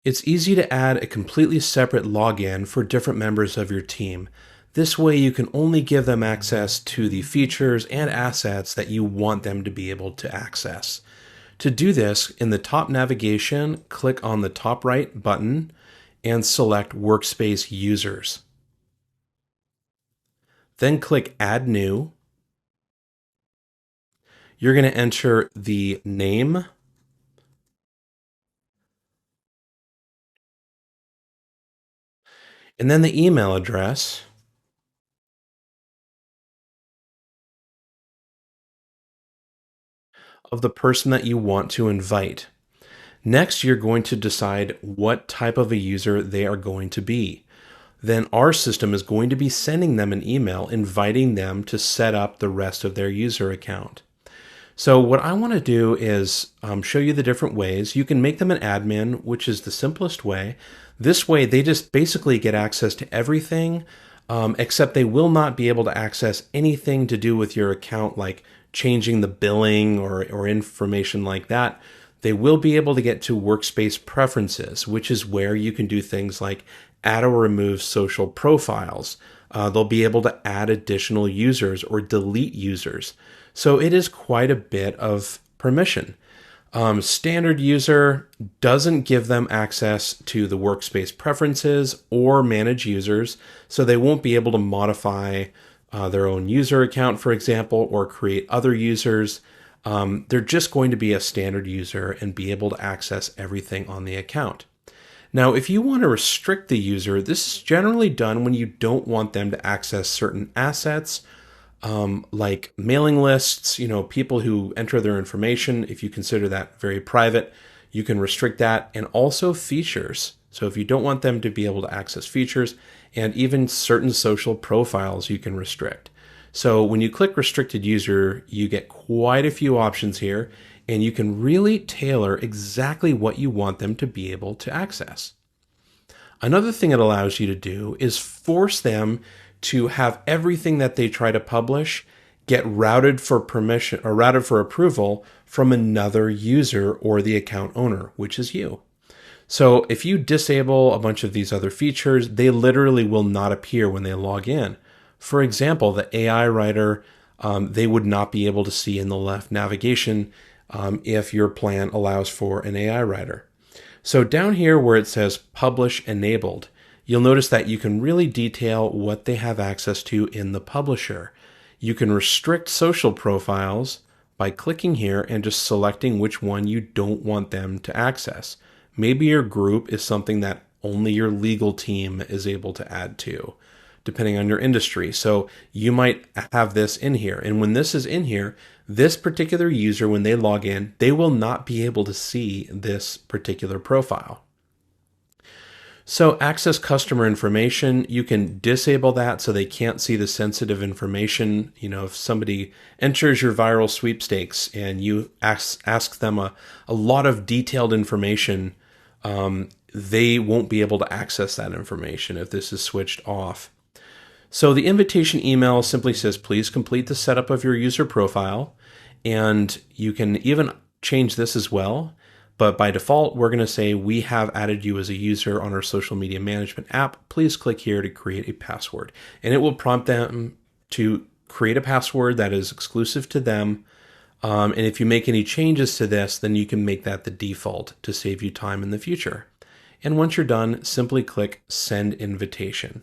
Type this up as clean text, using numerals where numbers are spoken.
It's easy to add a completely separate login for different members of your team. This way you can only give them access to the features and assets that you want them to be able to access. To do this, in the top navigation, click on the top right button and select Workspace Users. Then click Add New. You're going to enter the name, and then the email address, of the person that you want to invite. Next, you're going to decide what type of a user they are going to be. Then our system is going to be sending them an email inviting them to set up the rest of their user account. So what I want to do is show you the different ways. You can make them an admin, which is the simplest way. This way, they just basically get access to everything, except they will not be able to access anything to do with your account, like changing the billing or information like that. They will be able to get to workspace preferences, which is where you can do things like add or remove social profiles. They'll be able to add additional users or delete users. So it is quite a bit of permission. Standard user doesn't give them access to the workspace preferences or manage users, so they won't be able to modify their own user account, for example, or create other users. They're just going to be a standard user and be able to access everything on the account. Now, if you want to restrict the user, this is generally done when you don't want them to access certain assets, like mailing lists, people who enter their information. If you consider that very private, you can restrict that, and also features. So if you don't want them to be able to access features, and even certain social profiles you can restrict. So when you click restricted user, you get quite a few options here, and you can really tailor exactly what you want them to be able to access. Another thing it allows you to do is force them to have everything that they try to publish get routed for permission or routed for approval from another user or the account owner, which is you. So if you disable a bunch of these other features, they literally will not appear when they log in. For example, the AI writer, they would not be able to see in the left navigation if your plan allows for an AI writer. So down here where it says Publish Enabled, you'll notice that you can really detail what they have access to in the publisher. You can restrict social profiles by clicking here and just selecting which one you don't want them to access. Maybe your group is something that only your legal team is able to add to, depending on your industry. So you might have this in here. And when this is in here, this particular user, when they log in, they will not be able to see this particular profile. So access customer information, you can disable that so they can't see the sensitive information. If somebody enters your viral sweepstakes and you ask them a lot of detailed information, they won't be able to access that information if this is switched off. So the invitation email simply says, please complete the setup of your user profile. And you can even change this as well. But by default, we're going to say we have added you as a user on our social media management app. Please click here to create a password. And it will prompt them to create a password that is exclusive to them. And if you make any changes to this, then you can make that the default to save you time in the future. And once you're done, simply click Send Invitation.